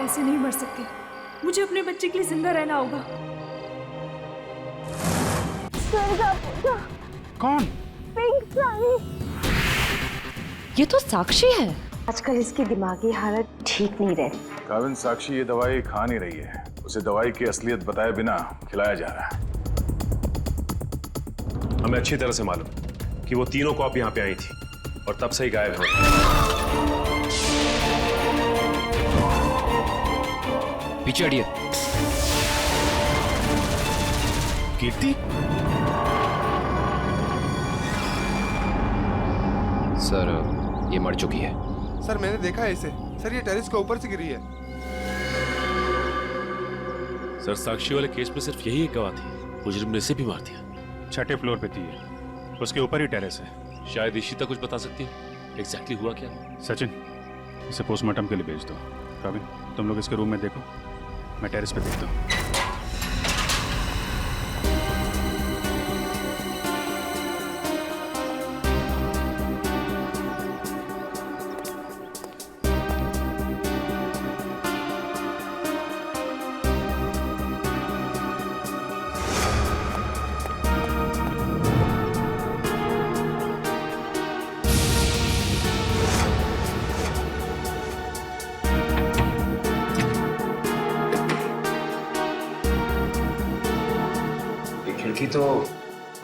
ऐसे नहीं मर सकती। मुझे अपने बच्चे के लिए जिंदा रहना होगा। कौन? पिंक साड़ी। ये तो साक्षी है। आजकल इसकी दिमागी हालत ठीक नहीं रहती। काविन, साक्षी ये दवाई खा नहीं रही है। उसे दवाई की असलियत बताए बिना खिलाया जा रहा है। हमें अच्छी तरह से मालूम कि वो तीनों कॉप यहाँ पे आई थी और तब से ही गायब हो। पीछे हटिए। कीर्ति? सर ये मर चुकी है। सर मैंने देखा है इसे। सर ये टेरेस के ऊपर से गिरी है। सर साक्षी वाले केस में सिर्फ यही एक गवाह थी। मुजरिम ने इसे भी मार दिया। 6ठे फ्लोर पे थी ये। उसके ऊपर ही टेरेस है। शायद इशिता कुछ बता सकती है एग्जैक्टली हुआ क्या। सचिन, इसे पोस्टमार्टम के लिए भेज दो। काविन, तुम लोग इसके रूम में देखो, मैं टेरेस पे देखता हूँ। खिड़की तो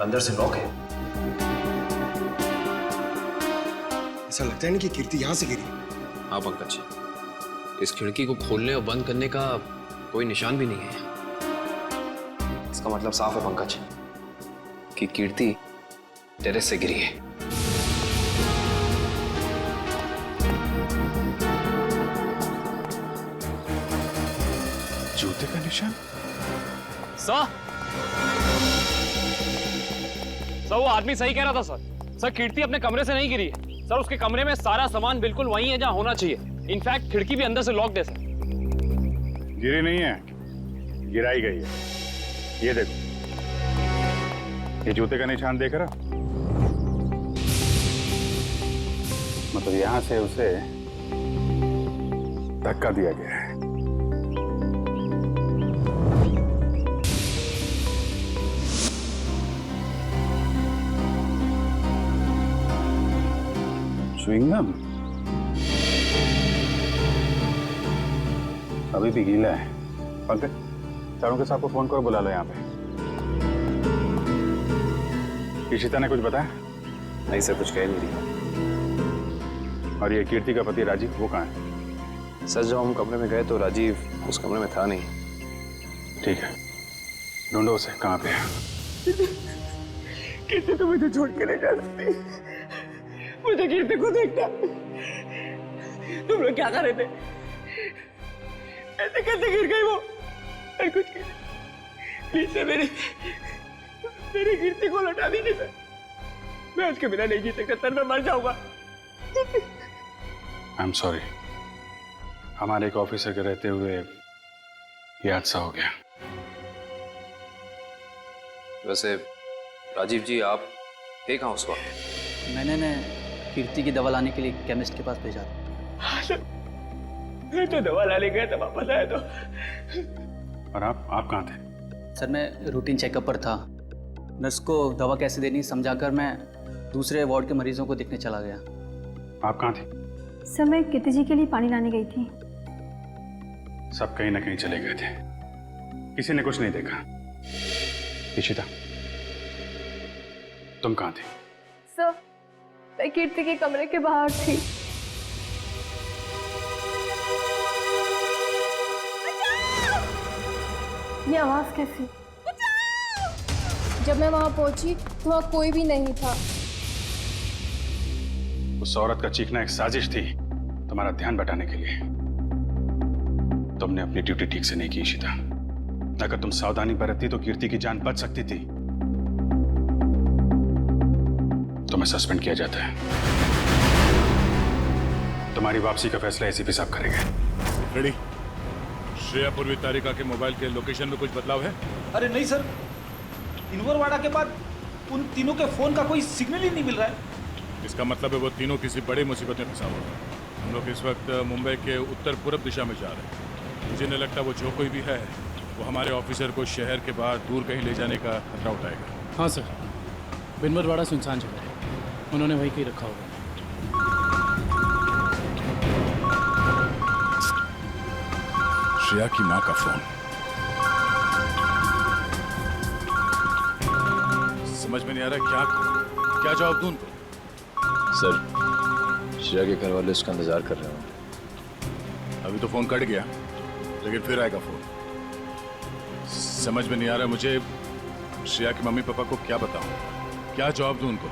अंदर से लॉक है। ऐसा लगता है नहीं कि कीर्ति यहाँ से गिरी। हाँ पंकज, इस खिड़की को खोलने और बंद करने का कोई निशान भी नहीं है। इसका मतलब साफ है पंकज कि कीर्ति टेरेस से गिरी है। जूते का निशान? सर वो आदमी सही कह रहा था सर कीर्ति अपने कमरे से नहीं गिरी है सर। उसके कमरे में सारा सामान बिल्कुल वही है जहां होना चाहिए। इनफैक्ट खिड़की भी अंदर से लॉक्ड है सर। गिरी नहीं है, गिराई गई है। ये देखो, ये जूते का निशान देख रहा? मतलब यहां से उसे धक्का दिया गया है। च्युइंगम अभी भी गीला है। पंकज, चारों के साथ को फोन करो, बुला लो यहाँ पे। इशिता ने कुछ बताया? नहीं सर, कुछ कह नहीं रही। और ये कीर्ति का पति राजीव, वो कहाँ है? सर जब हम कमरे में गए तो राजीव उस कमरे में था नहीं। ठीक है, ढूंढो उसे, कहाँ पे है? कीर्ति तो मुझे छोड़ के नहीं जा सकती। मुझे कीर्ति को देखना। तुम लोग क्या कर रहे थे? ऐसे कैसे गिर गई वो? मैं कुछ प्लीज सर, मेरी कीर्ति को लौटा दीजिए सर। मैं उसके बिना नहीं जी सकता सर, मैं मर जाऊंगा। आई एम सॉरी, हमारे एक ऑफिसर के रहते हुए ये हादसा हो गया। वैसे राजीव जी, आप थे कहाँ उस वक्त? मैंने कीर्ति की दवा लाने के लिए केमिस्ट के पास भेजा था। हाँ सर, मैं तो दवा लाने गया था, वापस आया तो। और आप कहाँ थे? सर मैं रूटीन चेकअप पर था। नर्स को दवा कैसे देनी समझाकर मैं दूसरे वार्ड के मरीजों को देखने चला गया। आप कहाँ थे? सर मैं कीर्ति जी के लिए पानी लाने गई थी। सब कहीं ना कहीं चले गए थे, किसी ने कुछ नहीं देखा। इशिता, तुम कहाँ थे? सर मैं कीर्ति के कमरे के बाहर थी। ये आवाज कैसी? जब मैं वहां पहुंची तो वहां कोई भी नहीं था। उस औरत का चीखना एक साजिश थी, तुम्हारा ध्यान बटाने के लिए। तुमने अपनी ड्यूटी ठीक से नहीं की इशिता। अगर तुम सावधानी बरतती तो कीर्ति की जान बच सकती थी। तुम्हें सस्पेंड किया जाता है। तुम्हारी वापसी का फैसला एसीपी साहब करेंगे। रेडी? श्रेया पूर्वी तारिका के मोबाइल के लोकेशन में कुछ बदलाव है? अरे नहीं सर, इनवरवाड़ा के बाद उन तीनों के फोन का कोई सिग्नल ही नहीं मिल रहा है। इसका मतलब है वो तीनों किसी बड़ी मुसीबत में फंसा हुआ है। हम लोग इस वक्त मुंबई के उत्तर पूर्व दिशा में जा रहे हैं। मुझे नहीं लगता वो जो कोई भी है वो हमारे ऑफिसर को शहर के बाहर दूर कहीं ले जाने का खतरा उठाएगा। हाँ सर, बिनवरवाड़ा सुनसान जगह है, उन्होंने वहीं कहीं रखा होगा। श्रेया की माँ का फोन। समझ में नहीं आ रहा क्या जवाब दूं उनको। सर, श्रेया के घर वाले उसका इंतजार कर रहे हैं। अभी तो फोन कट गया, लेकिन फिर आएगा फोन। समझ में नहीं आ रहा मुझे श्रेया के मम्मी पापा को क्या बताऊं, क्या जवाब दूं उनको।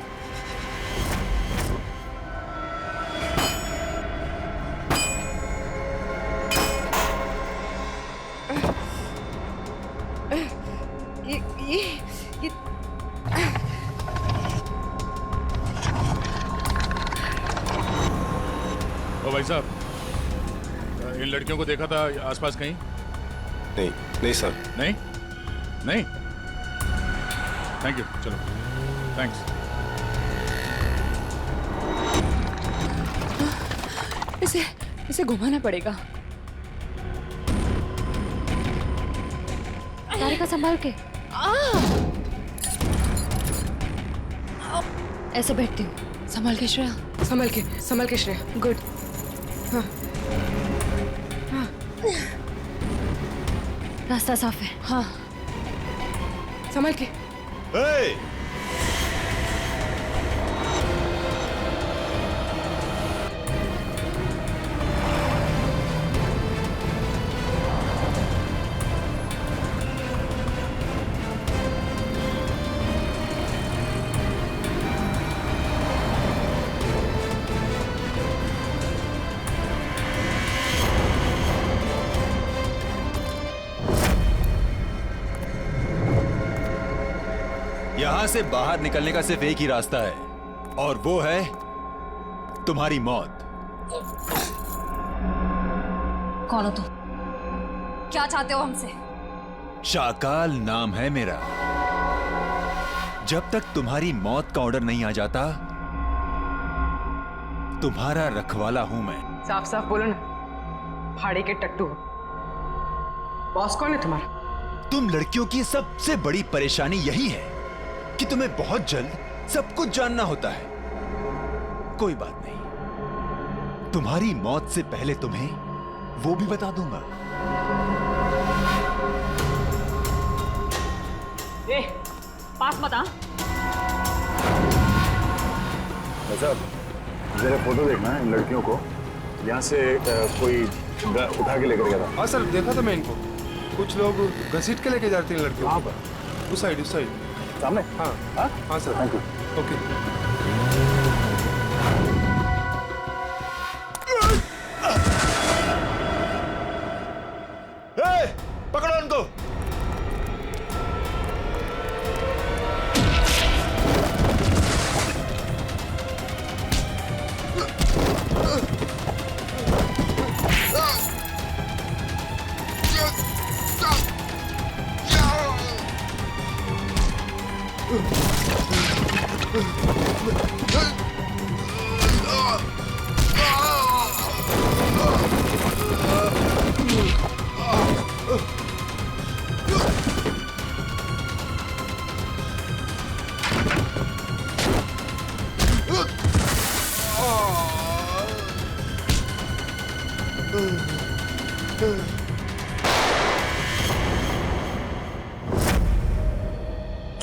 ओ भाई साहब, इन लड़कियों को देखा था आसपास कहीं? नहीं सर। नहीं? थैंक यू, चलो थैंक्स। इसे घुमाना पड़ेगा। तारिका संभाल के। ऐसे बैठती हूँ। संभाल के श्रेया। संभाल के श्रेया। गुड। हाँ। रास्ता साफ है। हाँ, संभाल के। यहां से बाहर निकलने का सिर्फ एक ही रास्ता है, और वो है तुम्हारी मौत। कौन हो तुम? क्या चाहते हो हमसे? शाकाल नाम है मेरा। जब तक तुम्हारी मौत का ऑर्डर नहीं आ जाता, तुम्हारा रखवाला हूं मैं। साफ साफ बोलो ना, फाड़े के टट्टू। बॉस कौन है तुम्हारा? तुम लड़कियों की सबसे बड़ी परेशानी यही है कि तुम्हें बहुत जल्द सब कुछ जानना होता है। कोई बात नहीं, तुम्हारी मौत से पहले तुम्हें वो भी बता दूंगा। पास मत आ। साहब, जरा फोटो देखना इन लड़कियों को। यहाँ से कोई उठा के लेकर गया था। हाँ सर, देखा था मैं इनको। कुछ लोग घसीट के लेके जाते हैं लड़कियों। कहाँ पर? उस साइड सामने। हाँ सर। Thank you. ओके। पकड़ो उनको।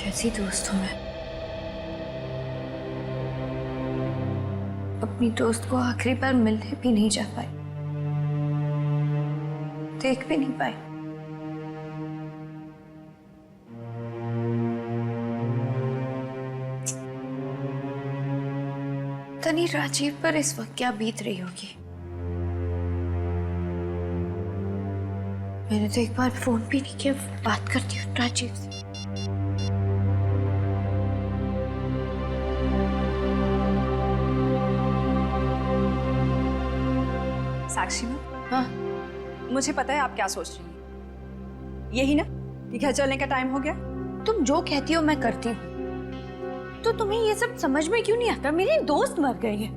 कैसी दोस्त हूँ मैं। अपनी दोस्त को आखिरी बार मिलने भी नहीं जा पाई, देख भी नहीं पाई। तनी राजीव पर इस वक्त क्या बीत रही होगी। मैंने तो एक बार फोन भी नहीं किया। बात करती हूँ राजीव से। साक्षी में? हाँ, मुझे पता है आप क्या सोच रही हैं। यही ना कि घर चलने का टाइम हो गया। तुम जो कहती हो मैं करती हूँ, तो तुम्हें ये सब समझ में क्यों नहीं आता? मेरी दोस्त मर गई है।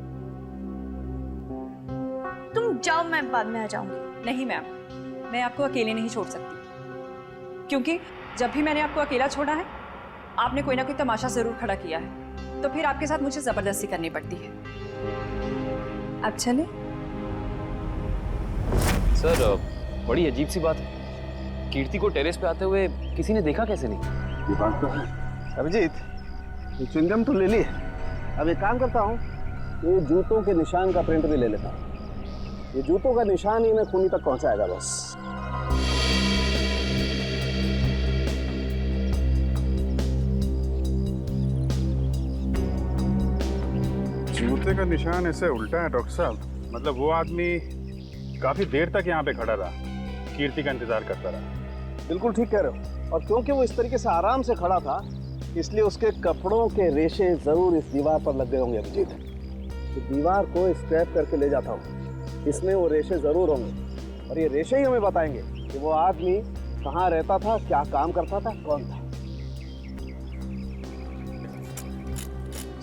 तुम जाओ, मैं बाद में आ जाऊंगी। नहीं मैम, मैं आपको अकेले नहीं छोड़ सकती, क्योंकि जब भी मैंने आपको अकेला छोड़ा है आपने कोई ना कोई तमाशा जरूर खड़ा किया है, तो फिर आपके साथ मुझे जबरदस्ती करनी पड़ती है। अब चले। सर बड़ी अजीब सी बात है, कीर्ति को टेरेस पे आते हुए किसी ने देखा कैसे नहीं? ये बात तो है। अभिजीत, ये च्युइंगम तो ले ली। अब एक काम करता हूँ, ये जूतों के निशान का प्रिंट भी ले लेता हूँ। ये जूतों का निशान ही मैं खूनी तक पहुंचाएगा बस। जूते का निशान ऐसे उल्टा है डॉक्टर साहब, मतलब वो आदमी काफी देर तक यहाँ पे खड़ा रहा, कीर्ति का इंतजार करता रहा। बिल्कुल ठीक कह रहे हो, और क्योंकि वो इस तरीके से आराम से खड़ा था इसलिए उसके कपड़ों के रेशे जरूर इस दीवार पर लग गए होंगे। अभिजीत, तो दीवार को स्क्रैप करके ले जाता हूँ, इसमें वो रेशे जरूर होंगे, और ये रेशे ही हमें बताएंगे कि वो आदमी कहाँ रहता था, क्या काम करता था, कौन था।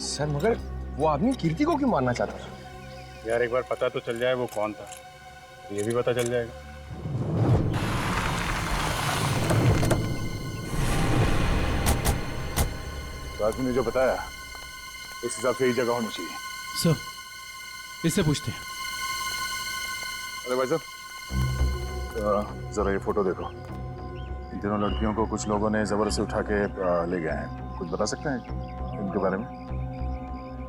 सर मगर वो आदमी कीर्ति को क्यों मारना चाहता था? यार एक बार पता तो चल जाए वो कौन था, ये भी पता चल जाएगा। तो आदमी ने जो बताया उस हिसाब से ही जगह होनी चाहिए। सर इससे पूछते हैं। अरे भाई साहब, जरा ये फोटो देखो। इन तीनों लड़कियों को कुछ लोगों ने जबरदस्ती उठा के ले गए हैं। कुछ बता सकते हैं इनके बारे में?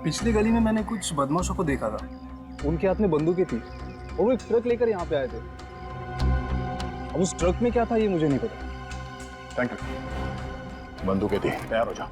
पिछली गली में मैंने कुछ बदमाशों को देखा था, उनके हाथ में बंदूकें थी, वो एक ट्रक लेकर यहाँ पे आए थे। अब उस ट्रक में क्या था ये मुझे नहीं पता। Thank you. बंदूकें थी, तैयार हो जाओ।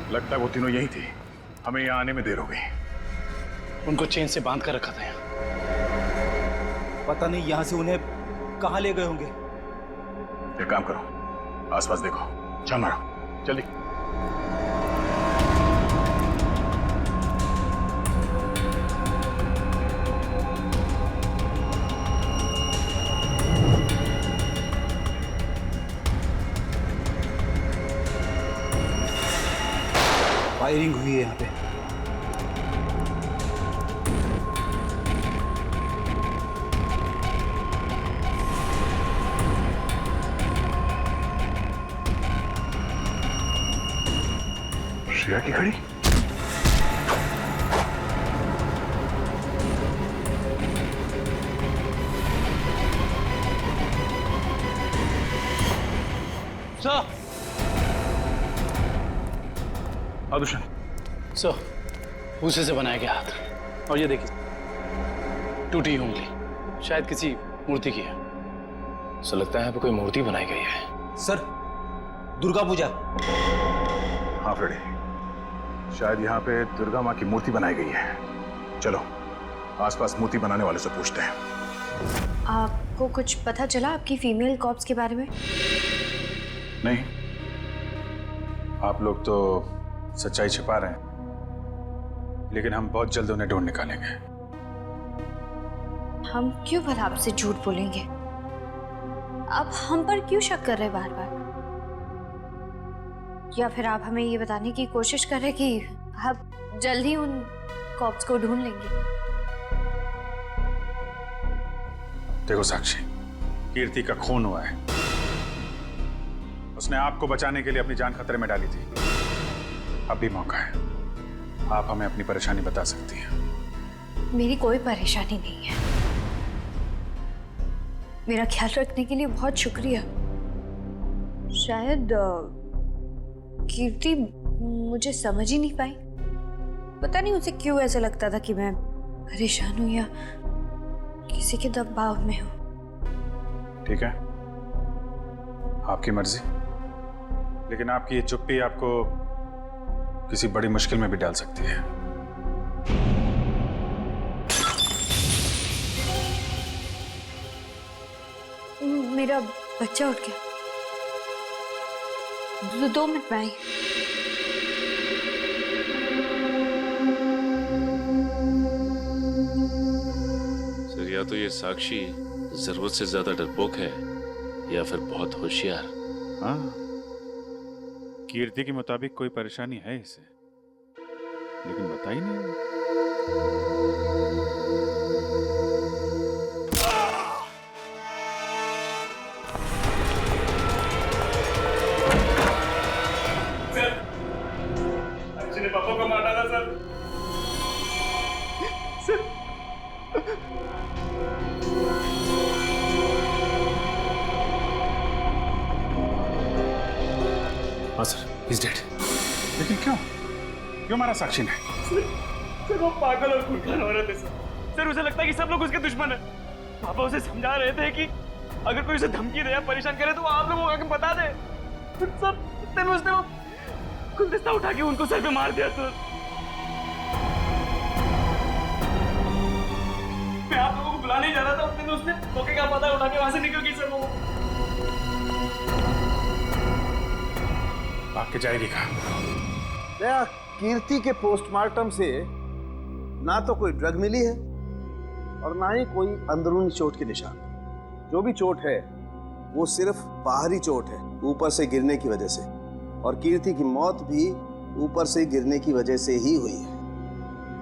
लगता है वो तीनों यही थी, हमें यहाँ आने में देर हो गई। उनको चेन से बांध कर रखा था यहाँ, पता नहीं यहाँ से उन्हें कहाँ ले गए होंगे। एक काम करो, आसपास देखो, छान मारो जल्दी। फायरिंग हुई है यहाँ पे। श्रेया की घड़ी? सर, आदुशन सर, भूसे से बनाया गया हाथ, और ये देखिए टूटी उंगली, शायद किसी मूर्ति की है। सो लगता है यहाँ पे कोई मूर्ति बनाई गई है। सर, दुर्गा पूजा। हाँ फ्रेडी, शायद यहाँ पे दुर्गा माँ की मूर्ति बनाई गई है। चलो आसपास मूर्ति बनाने वाले से पूछते हैं। आपको कुछ पता चला आपकी फीमेल कॉप्स के बारे में? नहीं, आप लोग तो सच्चाई छिपा रहे हैं, लेकिन हम बहुत जल्द उन्हें ढूंढ निकालेंगे। हम क्यों भला आपसे झूठ बोलेंगे? आप हम पर क्यों शक कर रहे बार बार? या फिर आप हमें ये बताने की कोशिश कर रहे कि आप जल्द ही उन कॉप्स को ढूंढ लेंगे? देखो साक्षी, कीर्ति का खून हुआ है, उसने आपको बचाने के लिए अपनी जान खतरे में डाली थी। अब भी मौका है, आप हमें अपनी परेशानी बता सकती हैं। मेरी कोई परेशानी नहीं है। मेरा ख्याल रखने के लिए बहुत शुक्रिया। शायद कीर्ति मुझे समझ ही नहीं पाई। पता नहीं उसे क्यों ऐसा लगता था कि मैं परेशान हूं या किसी के दबाव में हूं। ठीक है, आपकी मर्जी, लेकिन आपकी ये चुप्पी आपको किसी बड़ी मुश्किल में भी डाल सकती है। मेरा बच्चा उठ गया। 2 मिनट में आई। सर, या तो ये साक्षी जरूरत से ज्यादा डरपोक है या फिर बहुत होशियार। हाँ, कीर्ति के मुताबिक कोई परेशानी है इसे, लेकिन बता ही नहीं। ने पापा को मार डाला सर। हाँ सर, he's dead। लेकिन क्यों क्यों मारा साक्षी ने? सर वो पागल और खूंखार औरत है सर। सर उसे लगता है कि सब लोग उसके दुश्मन है। पापा उसे समझा रहे थे कि अगर कोई उसे धमकी दे या परेशान करे तो वो आप लोगों को आके बता दे। सर तब उसने वो गुलदस्ता उठा के उनको सर पे मार दिया सर। मैं आप लोगों को बुलाने जा रहा था, उतने में उसने मौके का पता उठा के वहां से निकल गई सर। वो भाग के जाएगी कहाँ? दया, कीर्ति के पोस्टमार्टम से ना तो कोई ड्रग मिली है और ना ही कोई अंदरूनी चोट के निशान। जो भी चोट है वो सिर्फ बाहरी चोट है, ऊपर से गिरने की वजह से, और कीर्ति की मौत भी ऊपर से गिरने की वजह से ही हुई है।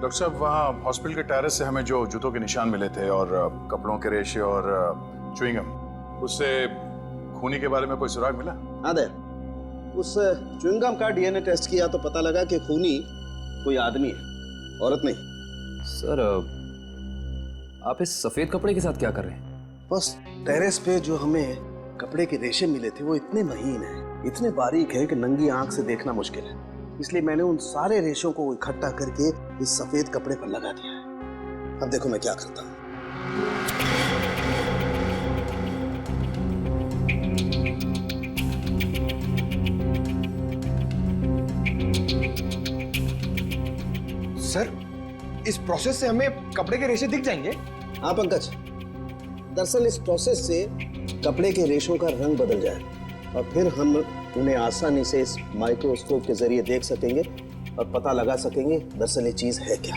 डॉक्टर साहब, वहाँ हॉस्पिटल के टेरेस से हमें जो जूतों के निशान मिले थे और कपड़ों के रेशे और च्युइंगम, उससे खूनी के बारे में कोई सुराग मिला? हाँ दया, उस च्युइंगम का डीएनए टेस्ट किया तो पता लगा कि खूनी कोई आदमी है, औरत नहीं। सर, आप इस सफेद कपड़े के साथ क्या कर रहे हैं? बस टेरेस पे जो हमें कपड़े के रेशे मिले थे वो इतने महीन हैं, इतने बारीक है कि नंगी आंख से देखना मुश्किल है। इसलिए मैंने उन सारे रेशों को इकट्ठा करके इस सफेद कपड़े पर लगा दिया है। अब देखो मैं क्या करता हूँ। सर, इस प्रोसेस से हमें कपड़े के रेशे दिख जाएंगे? हाँ पंकज, दरअसल इस प्रोसेस से कपड़े के रेशों का रंग बदल जाए और फिर हम उन्हें आसानी से इस माइक्रोस्कोप के जरिए देख सकेंगे और पता लगा सकेंगे दरअसल ये चीज है क्या।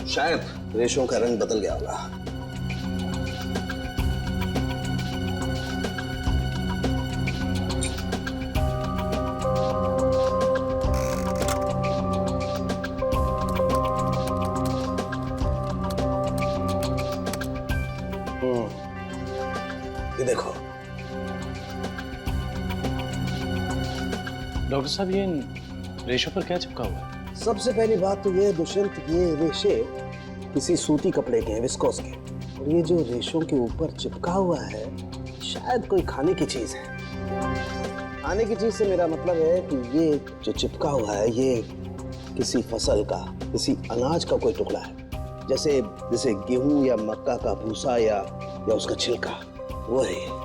शायद रेशों का रंग बदल गया होगा। ये देखो डॉक्टर साहब, ये रेशों पर क्या चिपका हुआ है? सबसे पहली बात तो ये है दुष्यंत, ये रेशे किसी सूती कपड़े के हैं, विस्कोस के, और ये जो रेशों के ऊपर चिपका हुआ है शायद कोई खाने की चीज है। खाने की चीज से मेरा मतलब है कि ये जो चिपका हुआ है ये किसी फसल का, किसी अनाज का कोई टुकड़ा है, जैसे गेहूं या मक्का का भूसा या उसका छिलका, वो है।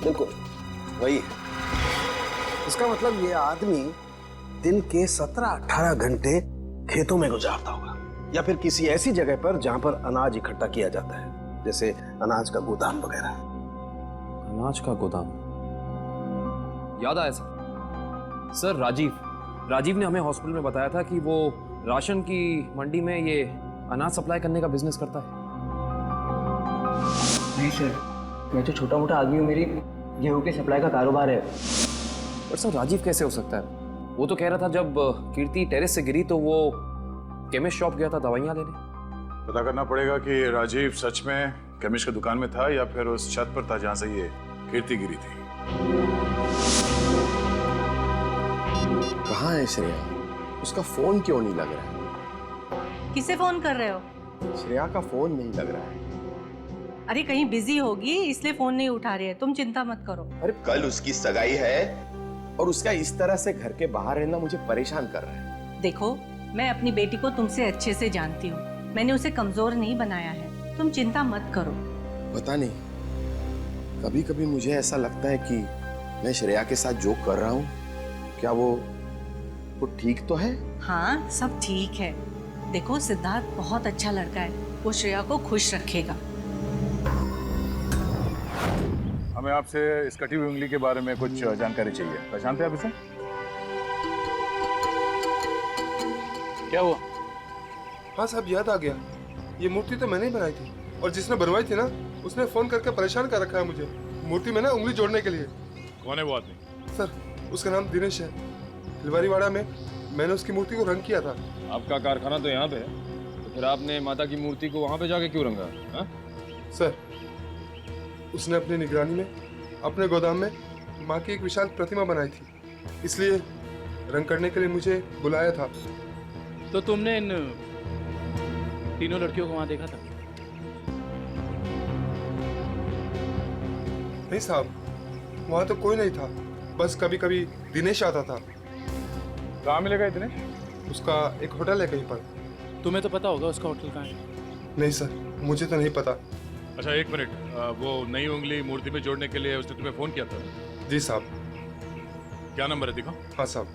बिल्कुल वही है। इसका मतलब ये आदमी दिन के 17-18 घंटे खेतों में गुजारता होगा या फिर किसी ऐसी जगह पर जहां पर अनाज इकट्ठा किया जाता है, जैसे अनाज का गोदाम वगैरह। अनाज का गोदाम? याद आया सर, राजीव ने हमें हॉस्पिटल में बताया था कि वो राशन की मंडी में ये अनाज सप्लाई करने का बिजनेस करता है। नहीं सर, मैं तो छोटा मोटा आदमी हूँ, मेरी गेहूं के सप्लाई का कारोबार है। पर सर, राजीव कैसे हो सकता है? वो तो कह रहा था जब कीर्ति टेरेस से गिरी तो वो केमिस्ट शॉप गया था दवाइयाँ लेने। पता करना पड़ेगा कि राजीव सच में केमिस्ट की दुकान में था या फिर उस छत पर था जहां से ये कीर्ति गिरी थी। कहाँ है श्रेया? उसका फोन क्यों नहीं लग रहा है? किसे फोन कर रहे हो? श्रेया का फोन नहीं लग रहा है। अरे कहीं बिजी होगी इसलिए फोन नहीं उठा रही है, तुम चिंता मत करो। अरे कल उसकी सगाई है, और उसका इस तरह से घर के बाहर रहना मुझे परेशान कर रहा है। देखो, मैं अपनी बेटी को तुमसे अच्छे से जानती हूँ। मैंने उसे कमजोर नहीं बनाया है, तुम चिंता मत करो। पता नहीं, कभी कभी मुझे ऐसा लगता है कि मैं श्रेया के साथ जो कर रहा हूँ, क्या वो ठीक तो है? हाँ, सब ठीक है। देखो, सिद्धार्थ बहुत अच्छा लड़का है, वो श्रेया को खुश रखेगा। हमें आपसे इस कटी हुई उंगली के बारे में कुछ जानकारी चाहिए। पहचानते हैं आप इसे? क्या हुआ? हाँ साहब, याद आ गया। ये मूर्ति तो मैंने ही बनाई थी, और जिसने बनवाई थी ना, उसने फोन करके परेशान कर रखा है मुझे मूर्ति में ना उंगली जोड़ने के लिए। कौन है वो आदमी? सर, उसका नाम दिनेश है। तिलवारीवाड़ा में मैंने उसकी मूर्ति को रंग किया था। आपका कारखाना तो यहाँ पे है, तो फिर आपने माता की मूर्ति को वहाँ पे जाके क्यों रंगा? हाँ? सर, उसने अपनी निगरानी में अपने गोदाम में माँ की एक विशाल प्रतिमा बनाई थी, इसलिए रंग करने के लिए मुझे बुलाया था। तो तुमने इन तीनों लड़कियों को वहां देखा था? नहीं साहब, वहाँ तो कोई नहीं था, बस कभी कभी दिनेश आता था। कहाँ मिलेगा ये दिनेश? उसका एक होटल है कहीं पर। तुम्हें तो पता होगा उसका होटल कहाँ है? नहीं सर, मुझे तो नहीं पता। अच्छा एक मिनट, वो नई उंगली मूर्ति में जोड़ने के लिए उसने तुम्हें फोन किया था? जी साहब। क्या नंबर है, दिखाओ। हाँ साहब।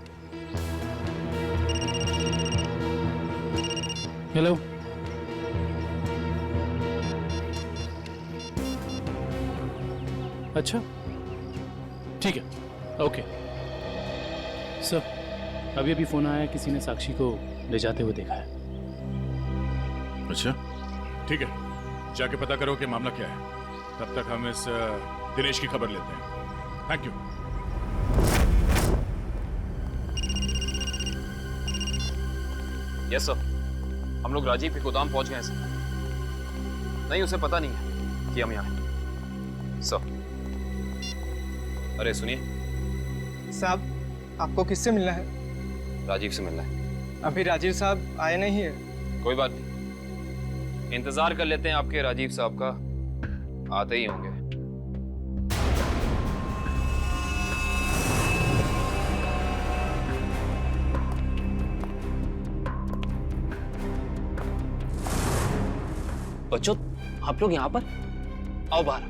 हेलो, अच्छा ठीक है, ओके सर। अभी अभी फोन आया, किसी ने साक्षी को ले जाते हुए देखा है। अच्छा ठीक है, जाके पता करो कि मामला क्या है। तब तक हम इस दिनेश की खबर लेते हैं। Thank you. यस सर, हम लोग राजीव के गोदाम पहुंच गए हैं सर। नहीं, उसे पता नहीं है कि हम यहाँ हैं सर। अरे सुनिए साहब, आपको किससे मिलना है? राजीव से मिलना है। अभी राजीव साहब आए नहीं है। कोई बात नहीं, इंतजार कर लेते हैं आपके राजीव साहब का, आते ही होंगे। बच्चों, आप लोग यहाँ पर आओ बाहर।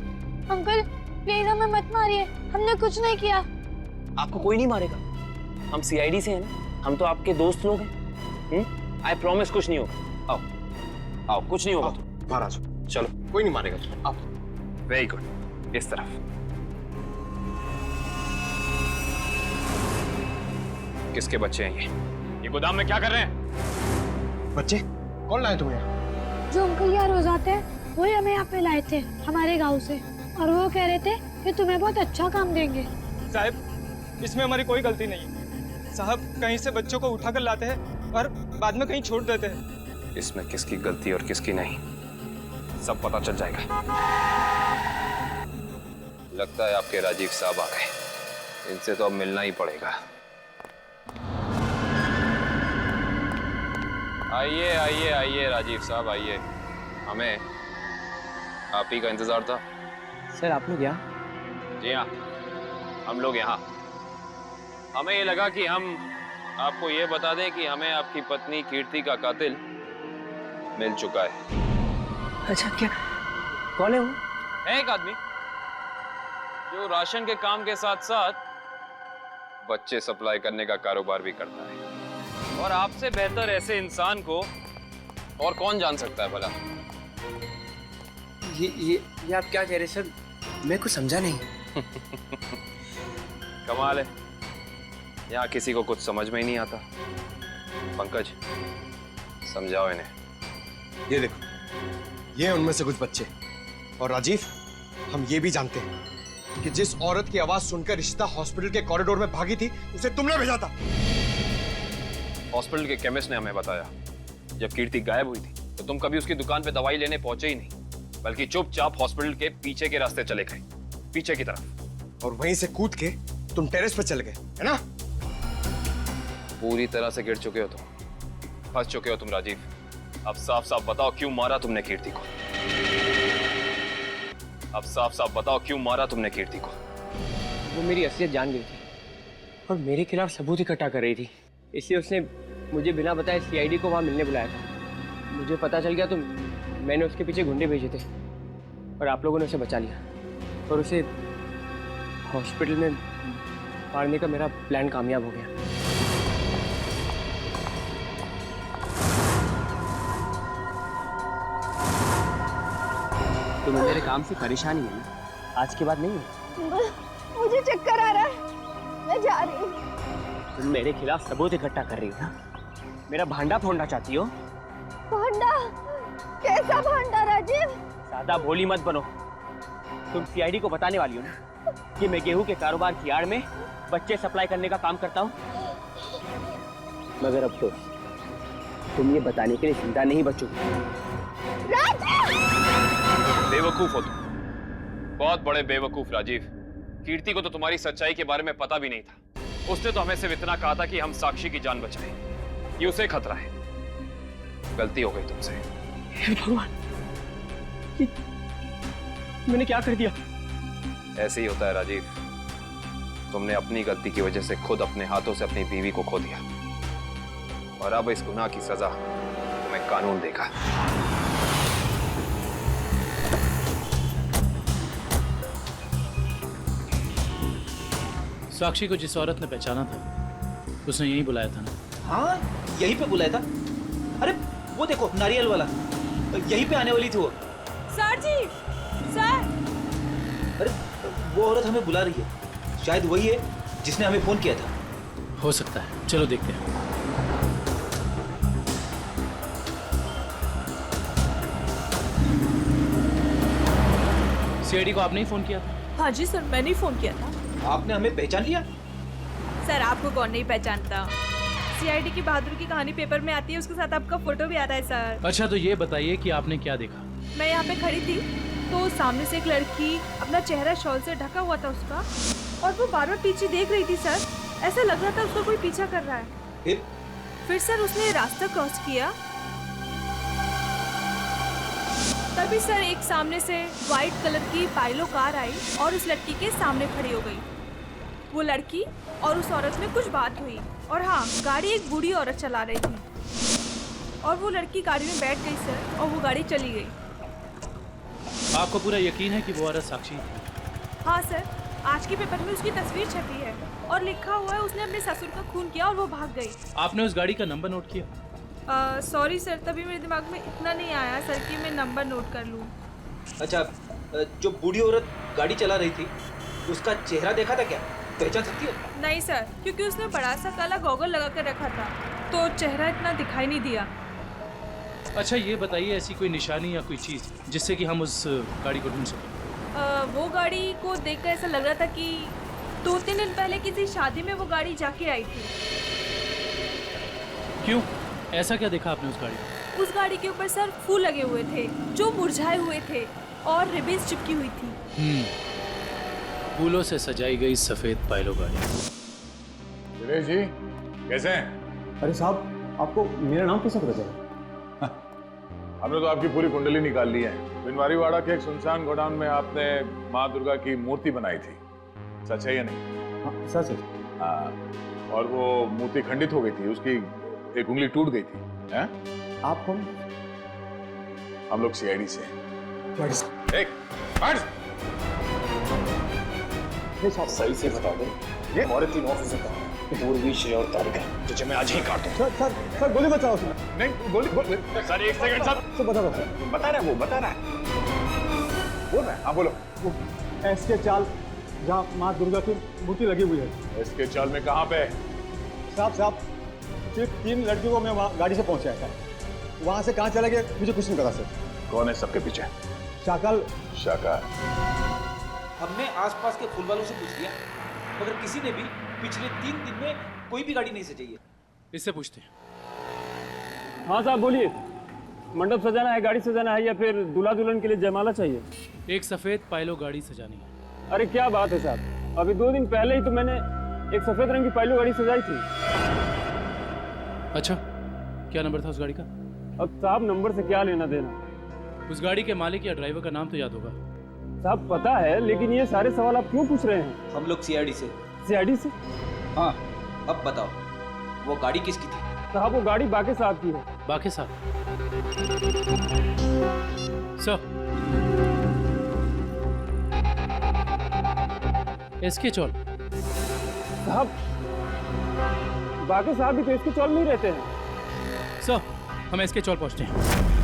अंकल प्लीज हमें मत मारिए, हमने कुछ नहीं किया। आपको कोई नहीं मारेगा, हम सीआईडी से हैं ना, हम तो आपके दोस्त लोग हैं। आई प्रॉमिस कुछ नहीं होगा। आओ आओ, कुछ नहीं होगा। बाहर आ जाओ। चलो, कोई नहीं मारेगा। आओ। वेरी गुड, इस तरफ। किसके बच्चे हैं ये गोदाम में क्या कर रहे हैं? बच्चे कौन लाए तुम्हें? जो अंकल यहाँ रोज आते हैं, वही हमें यहाँ पे लाए थे हमारे गांव से, और वो कह रहे थे कि तुम्हें बहुत अच्छा काम देंगे। साहब, इसमें हमारी कोई गलती नहीं है। साहब कहीं से बच्चों को उठाकर लाते हैं और बाद में कहीं छोड़ देते हैं। इसमें किसकी गलती और किसकी नहीं, सब पता चल जाएगा। लगता है आपके राजीव साहब आ गए, इनसे तो अब मिलना ही पड़ेगा। आइए आइए आइए राजीव साहब, आइए। हमें आप ही का इंतजार था। सर आप लोग यहाँ? जी हाँ, हम लोग यहाँ। हमें ये लगा कि हम आपको ये बता दें कि हमें आपकी पत्नी कीर्ति का कातिल मिल चुका है। अच्छा, क्या कौन है वो? है एक आदमी जो राशन के काम के साथ साथ बच्चे सप्लाई करने का कारोबार भी करता है, और आपसे बेहतर ऐसे इंसान को और कौन जान सकता है भला? ये आप क्या कह रहे सर? मैं कुछ समझा नहीं। कमाल है, यहाँ किसी को कुछ समझ में ही नहीं आता। पंकज, समझाओ इन्हें। ये देखो, ये उनमें से कुछ बच्चे। और राजीव, हम ये भी जानते हैं कि जिस औरत की आवाज सुनकर रिश्ता हॉस्पिटल के कॉरिडोर में भागी थी, उसे तुमने भेजा था। हॉस्पिटल के केमिस्ट ने हमें बताया, जब कीर्ति गायब हुई थी तो तुम कभी उसकी दुकान पे दवाई लेने पहुंचे ही नहीं, बल्कि चुपचाप हॉस्पिटल के पीछे के रास्ते चले गए, पीछे की तरफ। और वहीं से कूद के तुम टेरेस पर चले गए, है ना? पूरी तरह से गिर चुके हो तुम, फंस चुके हो तुम राजीव। अब साफ साफ बताओ क्यों मारा तुमने कीर्ति को? अब साफ साफ बताओ क्यों मारा तुमने कीर्ति को? वो मेरी असलियत जान गई थी, और मेरे खिलाफ सबूत इकट्ठा कर रही थी, इसलिए उसने मुझे बिना बताए सीआईडी को वहाँ मिलने बुलाया था। मुझे पता चल गया तो मैंने उसके पीछे गुंडे भेजे थे और आप लोगों ने उसे बचा लिया और उसे हॉस्पिटल में मारने का मेरा प्लान कामयाब हो गया। तुम्हें मेरे काम से परेशानी है ना? आज के बाद नहीं है? मुझे चक्कर आ रहा है, मैं जा रही हूँ। तुम मेरे खिलाफ सबूत इकट्ठा कर रही हो ना? मेरा भांडा फोड़ना चाहती हो? भांडा? कैसा भांडा राजीव? ज्यादा भोली मत बनो। तुम सीआईडी को बताने वाली हो ना कि मैं गेहूं के कारोबार की आड़ में बच्चे सप्लाई करने का काम करता हूँ? मगर अब तो तुम ये बताने के लिए जिंदा नहीं बचोगे। बेवकूफ हो तुम, बहुत बड़े बेवकूफ राजीव। कीर्ति को तो तुम्हारी सच्चाई के बारे में पता भी नहीं था। उसने तो हमें सिर्फ इतना कहा था कि हम साक्षी की जान बचाएं। ये उसे खतरा है। गलती हो गई तुमसे। हे भगवान, मैंने क्या कर दिया? ऐसे ही होता है राजीव। तुमने अपनी गलती की वजह से खुद अपने हाथों से अपनी बीवी को खो दिया और अब इस गुनाह की सजा तुम्हें कानून देगा। साक्षी को जिस औरत ने पहचाना था उसने यही बुलाया था ना? हाँ, यहीं पे बुलाया था। अरे वो देखो, नारियल वाला, यहीं पे आने वाली थी वो। सर जी, सर। अरे वो औरत हमें बुला रही है, शायद वही है जिसने हमें फोन किया था। हो सकता है, चलो देखते हैं। सीआईडी को आपने ही फोन किया था? हाँ जी सर, मैंने ही फोन किया था। आपने हमें पहचान लिया? सर आपको कौन नहीं पहचानता? सीआईडी की बहादुर की कहानी पेपर में आती है, उसके साथ आपका फोटो भी आता है सर। अच्छा तो ये बताइए कि आपने क्या देखा? मैं यहाँ पे खड़ी थी तो सामने से एक लड़की, अपना चेहरा शॉल से ढका हुआ था उसका, और वो बार बार पीछे देख रही थी सर। ऐसा लग रहा था उसको कोई पीछा कर रहा है। फिर सर उसने रास्ता क्रॉस किया, तभी सर एक सामने से व्हाइट कलर की पाइलो कार आई और उस लड़की के सामने खड़ी हो गई। वो लड़की और उस औरत में कुछ बात हुई और हाँ, गाड़ी एक बूढ़ी औरत चला रही थी और वो लड़की गाड़ी में बैठ गई सर और वो गाड़ी चली गई। आपको पूरा यकीन है कि वो औरत साक्षी है? हाँ सर, आज के पेपर में उसकी तस्वीर छपी है और लिखा हुआ है उसने अपने ससुर का खून किया और वो भाग गई। आपने उस गाड़ी का नंबर नोट किया? सॉरी सर, तभी मेरे दिमाग में इतना नहीं आया सर कि मैं नंबर नोट कर लूँ। अच्छा, जो बूढ़ी औरत गाड़ी चला रही थी उसका चेहरा देखा था क्या? पहचान सकती हो? नहीं सर, क्योंकि उसने बड़ा सा काला गॉगल लगा कर रखा था तो चेहरा इतना दिखाई नहीं दिया। अच्छा ये बताइए, ऐसी कोई निशानी या कोई चीज जिससे कि हम उस गाड़ी को ढूंढ सकें? वो गाड़ी को देखकर ऐसा लग रहा था कि 2-3 दिन पहले किसी शादी में वो गाड़ी जाके आई थी। क्यों, ऐसा क्या देखा आपने उस गाड़ी में? उस गाड़ी के ऊपर सर फूल लगे हुए थे जो मुरझाए हुए थे और रिबन्स चिपकी हुई थी। फूलों से सजाई गई सफेद पाइलो गाड़ी। दिनेश जी कैसे हैं? अरे साहब, आपको मेरा नाम कैसे पता चला? हमने तो आपकी पूरी कुंडली निकाल ली है। बिनवारीवाड़ा के एक सुनसान गोडाउन में आपने माँ दुर्गा की मूर्ति बनाई थी, सच है या नहीं? हाँ, सच है। हाँ, और वो मूर्ति खंडित हो गई थी, उसकी एक उंगली टूट गई थी। हैं? आप कौन? हम लोग सीआईडी से हैं। सही से बता दो, ये हमारे 3 ऑफिसर का पूर्वी, श्रेय और तारिका, तुझे मैं आज ही काटूं। सर गोली बचाओ उसमें। नहीं गोली सर एक सेकंड सर। बता रहा है वो बता रहा है। बोल रहा है, हाँ बोलो। वो एसके चाल जहाँ माँ दुर्गा की मूर्ति लगी हुई है। एसके चाल में कहाँ पे? साहब सिर्फ 3 लड़कियों को मैं वहाँ गाड़ी से पहुँचाया था, वहाँ से कहाँ चला गया मुझे कुछ नहीं पता सर। कौन है सबके पीछे? शाकाल। हमने आसपास के फूल वालों से पूछ लिया, मगर किसी ने भी पिछले 3 दिन में कोई भी गाड़ी नहीं सजाई है। इससे पूछते हैं। हाँ साहब बोलिए, मंडप सजाना है, गाड़ी सजाना है या फिर दूल्हा दुल्हन के लिए जयमाला चाहिए? एक सफेद पाइलो गाड़ी सजानी है। अरे क्या बात है साहब, अभी 2 दिन पहले ही तो मैंने एक सफेद रंग की पाइलो गाड़ी सजाई थी। अच्छा, क्या नंबर था उस गाड़ी का? अब साहब नंबर से क्या लेना देना? उस गाड़ी के मालिक या ड्राइवर का नाम तो याद होगा? साहब पता है, लेकिन ये सारे सवाल आप क्यों पूछ रहे हैं? हम लोग सीआईडी से। सीआईडी से? हाँ। अब बताओ, वो गाड़ी किसकी थी? साहब वो गाड़ी बाकी साहब की है। बाकी साहब सर, इसकी चोल साहब बाकी साहब भी तो इसके चौल में ही रहते हैं। सर, हम इसके चौल पहुंचते हैं।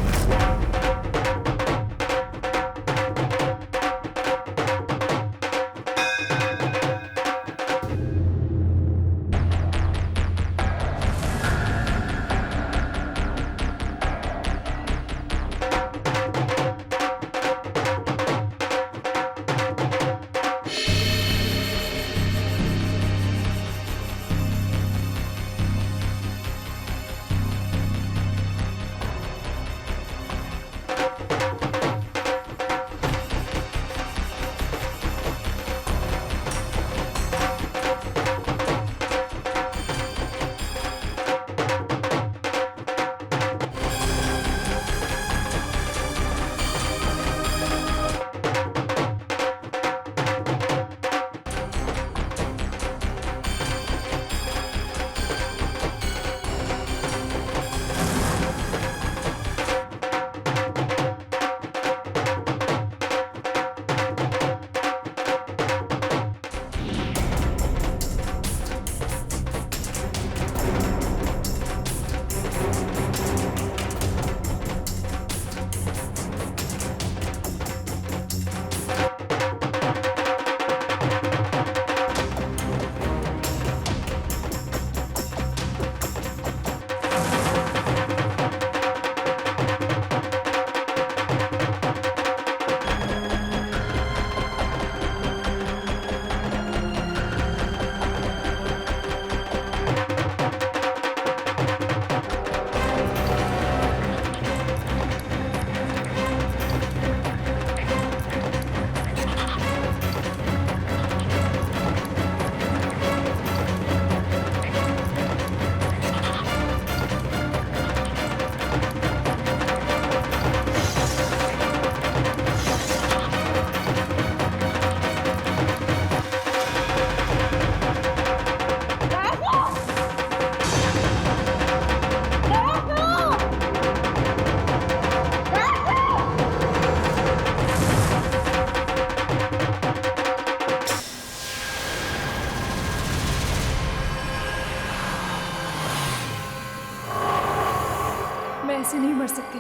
ऐसे नहीं मर सकती,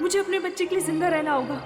मुझे अपने बच्चे के लिए जिंदा रहना होगा।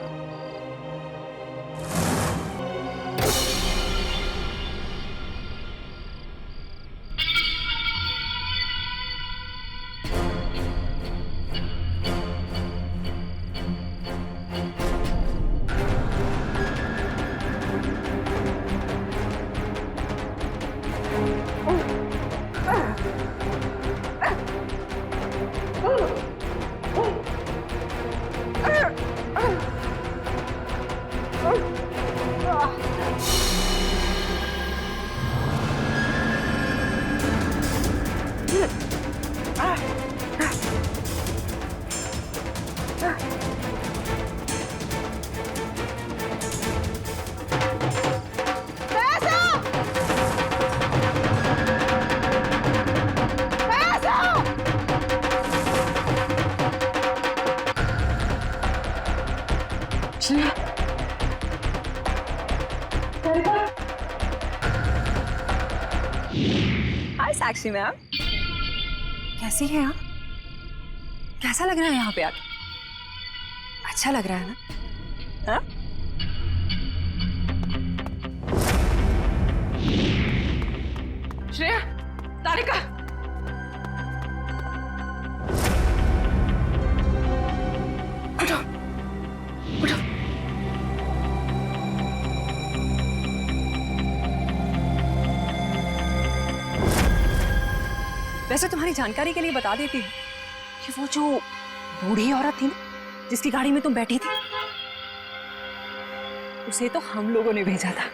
हाय साक्षी मैम, कैसी हैं आप? कैसा लग रहा है यहाँ पे आके? अच्छा लग रहा है ना? हाँ? श्रेया, तारिका, उठो, उठो। वैसे तुम्हारी जानकारी के लिए बता देती हूँ कि वो जो बूढ़ी औरत थी ना, जिसकी गाड़ी में तुम बैठी थी, उसे तो हम लोगों ने भेजा था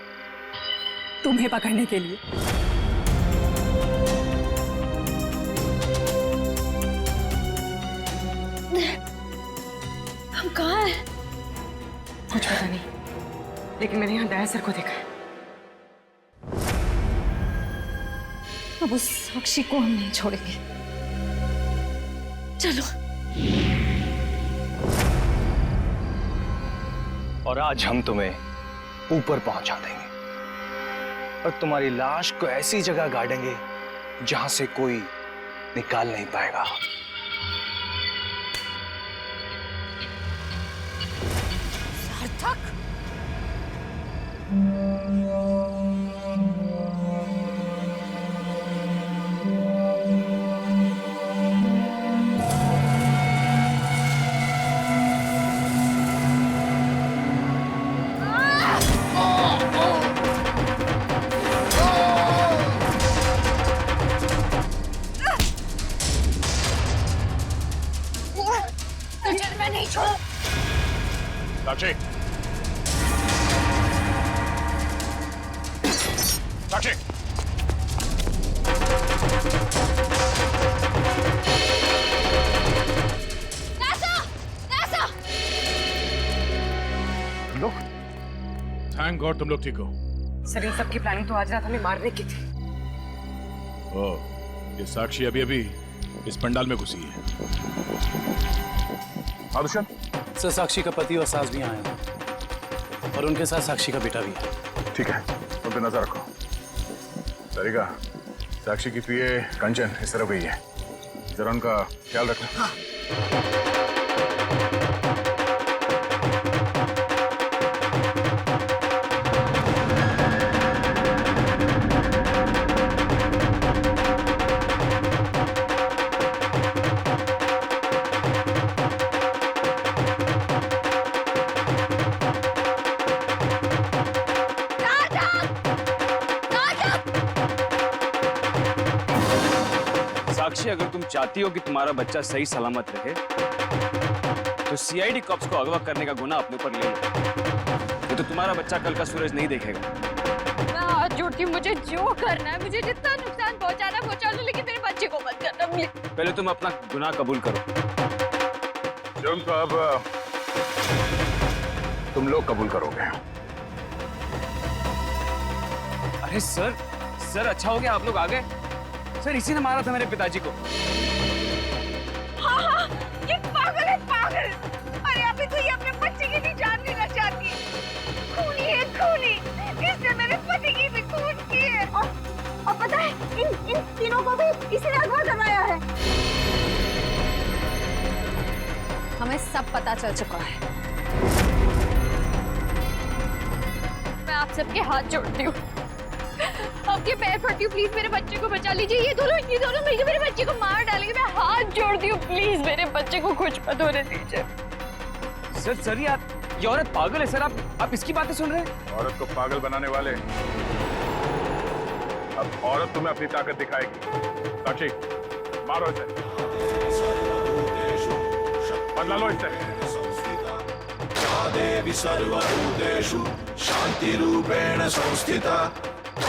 तुम्हें पकड़ने के लिए। हम कहाँ हैं? कुछ पता नहीं, लेकिन मैंने यहाँ दया सर को देखा है। अब उस साक्षी को हम नहीं छोड़ेंगे। चलो। और आज हम तुम्हें ऊपर पहुंचा देंगे और तुम्हारी लाश को ऐसी जगह गाड़ेंगे जहां से कोई निकाल नहीं पाएगा। सार्थक, मैं नहीं छोड़। साक्षी, साक्षी, लोग, थैंक गॉड तुम लोग ठीक हो। सर इन सब की प्लानिंग तो आज रात हमें मारने की थी। ओह, ये साक्षी अभी अभी इस पंडाल में घुसी है। आदर्शन सर, साक्षी का पति और सास भी आए हैं और उनके साथ साक्षी का बेटा भी है। ठीक है, उन पे नजर रखो। सरिका, साक्षी की पीए कंचन इस तरफ गई है, जरा उनका ख्याल रखना। साक्षी, अगर तुम चाहती हो कि तुम्हारा बच्चा सही सलामत रहे तो सीआईडी कॉप्स को अगवा करने का गुनाह अपने ऊपर ले लो। ये तो तुम्हारा बच्चा कल का सूरज नहीं देखेगा। मैं हाथ जोड़ती हूँ, मुझे जो करना है, मुझे जितना नुकसान पहुंचाना पहुंचा लो, लेकिन मेरे बच्चे को मत करना प्लीज। पहले तुम अपना गुनाह कबूल करो। जुर्म को अब तुम लोग कबूल करोगे। अरे सर, सर अच्छा हो गया आप लोग आ गए। सर इसी ने मारा था मेरे पिताजी को। हाँ हाँ, ये पागल है, पागल। अरे अभी तो ये अपने बच्चे की भी जान लेना चाहती है। खूनी है, खूनी। इसने मेरे पति की भी खून की है। और पता है, इन तीनों को भी इसने अगवा करवाया है। हमें सब पता चल चुका है। मैं आप सबके हाथ जोड़ती हूँ, आपके पैर पड़ती हूँ, प्लीज मेरे बच्चे को बचा लीजिए। ये दोनों मिलकर मेरे बच्चे को मार डालेंगे। मैं हाथ जोड़ती हूँ, प्लीज मेरे बच्चे को कुछ मत होने दीजिए। सर ये औरत पागल है सर। आप इसकी बातें सुन रहे हैं? औरत को पागल बनाने वाले, अब औरत तुम्हें अपनी ताकत दिखाएगी। साक्षी, मारो इसे, बदला लो इससे। देवी सर्वभूतेषु शांति रूपेण संस्थिता।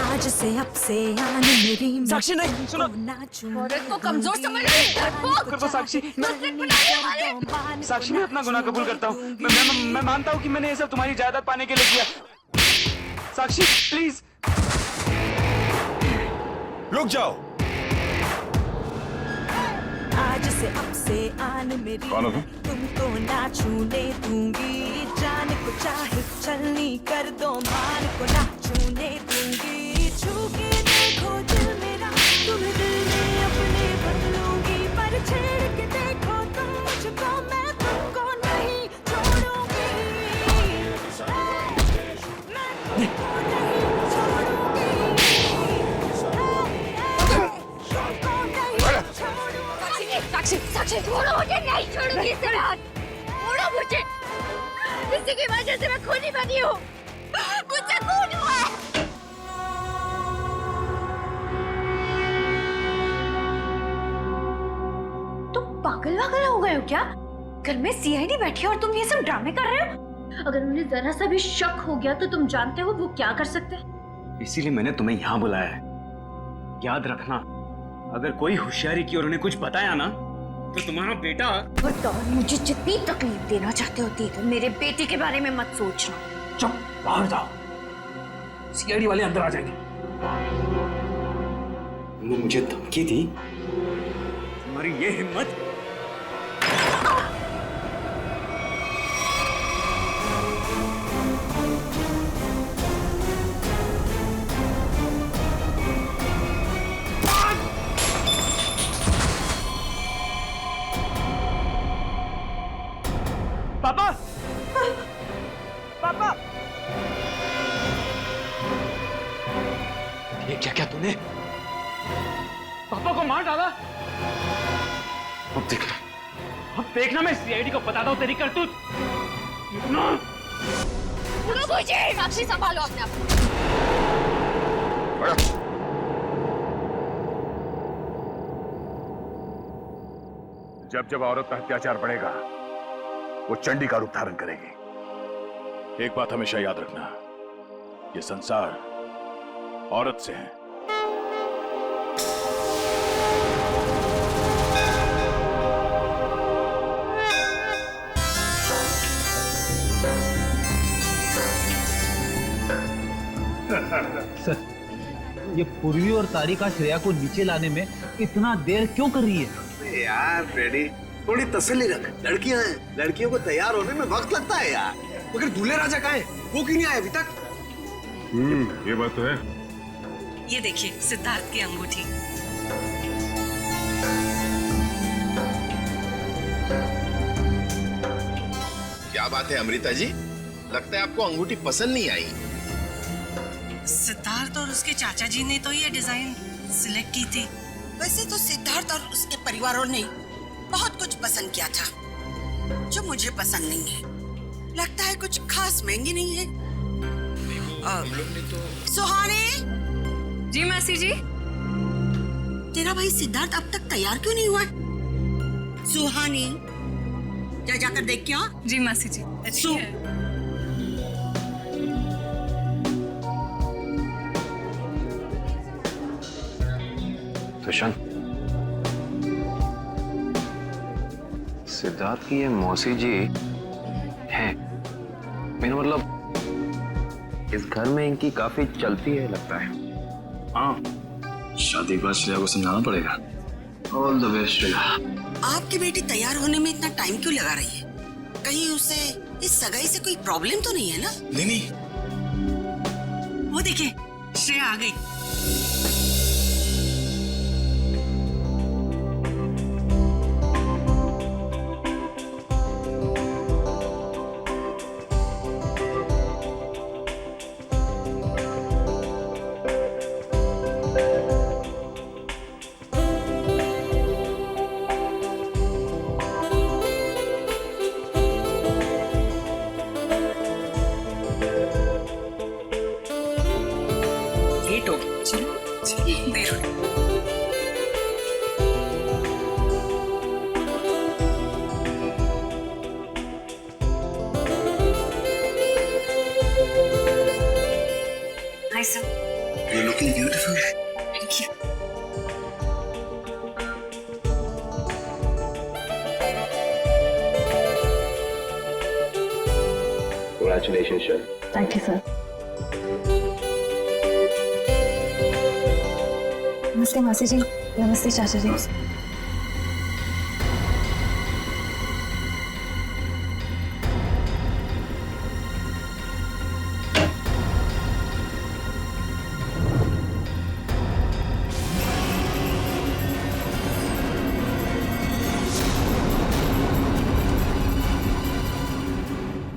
आज से अब से आन मेरी साक्षी नहीं, सुनो। औरत को कमजोर समझ रही है। कर दो साक्षी। साक्षी, मैं अपना गुनाह कबूल करता हूँ। मैं मानता हूँ कि मैंने ये सब तुम्हारी जायदाद पाने के लिए किया। साक्षी प्लीज रुक जाओ। आज से अब से आन मेरी, तुमको ना छूने दूंगी। जान को चाहे चलनी कर दो, मान को ना छूने दूंगी। छू के देखो दिल मेरा, तुम्हें दिल में अपने बदलूंगी। पर छेड़ के देखो तुम मुझको, मैं तुमको नहीं छोड़ूंगी। मैं तुमको नहीं छोड़ूंगी। साक्षी, छोड़ो मुझे, नहीं छोड़ूंगी इससे हाथ। छोड़ो मुझे, इसी की वजह से मैं खूनी बनी हूँ। मुझसे खून हुआ है। पागल वागल हो गए हो क्या? घर में सीआईडी बैठी है और तुम ये सब ड्रामे कर रहे हो? अगर उन्हें जरा सा भी शक हो गया तो तुम जानते हो वो क्या कर सकते हैं। इसीलिए मैंने तुम्हें यहाँ बुलाया है। याद रखना, अगर कोई होशियारी की और उन्हें कुछ बताया ना तो तुम्हारा बेटा। और मुझे जितनी तकलीफ देना चाहते होती है, मेरे बेटे के बारे में मत सोचना। चुप, बाहर जाओ, सीआईडी वाले अंदर आ जाएंगे। तुमने मुझे धमकी दी? तुम्हारी ये हिम्मत? पापा! पापा! ये क्या क्या तूने? पापा को मार डाला? अब देख। अब देखना मैं सीआईडी को बताता हूँ तेरी करतूत। साक्षी संभालो अपने आप को। जब जब औरत पर अत्याचार बढ़ेगा वो चंडी का रूप धारण करेगी। एक बात हमेशा याद रखना, ये संसार औरत से है। सर, ये पूर्वी और तारिका श्रेया को नीचे लाने में इतना देर क्यों कर रही है? यार फ्रेडी, थोड़ी तसल्ली रख। लड़कियां हैं, लड़कियों को तैयार होने में वक्त लगता है यार। मगर दूल्हे राजा कहाँ है? वो क्यों नहीं आया अभी तक? ये बात तो है। ये देखिए सिद्धार्थ की अंगूठी। क्या बात है अमृता जी, लगता है आपको अंगूठी पसंद नहीं आई। सिद्धार्थ और उसके चाचा जी ने तो ये डिजाइन सिलेक्ट की थी। वैसे तो सिद्धार्थ और उसके परिवारों ने बहुत कुछ पसंद किया था जो मुझे पसंद नहीं है। लगता है कुछ खास महंगी नहीं है। हम लोग ने तो सुहानी। जी मासी जी। तेरा भाई सिद्धार्थ अब तक तैयार क्यों नहीं हुआ? सुहानी, जा जाकर देख क्या? जी मासी जी। तुषार, सिद्धार्थ की ये मौसी जी हैं। मेरा मतलब इस घर में इनकी काफी चलती है लगता है। हाँ, शादी के बाद श्रेया को समझाना पड़ेगा। All the best Shreya. आपकी बेटी तैयार होने में इतना टाइम क्यों लगा रही है? कहीं उसे इस सगाई से कोई प्रॉब्लम तो नहीं है ना? नहीं। वो देखिए श्रेया आ गई। You're looking beautiful. Thank you. Congratulations, sir. Thank you sir. नमस्ते मासी जी। नमस्ते चाचा जी।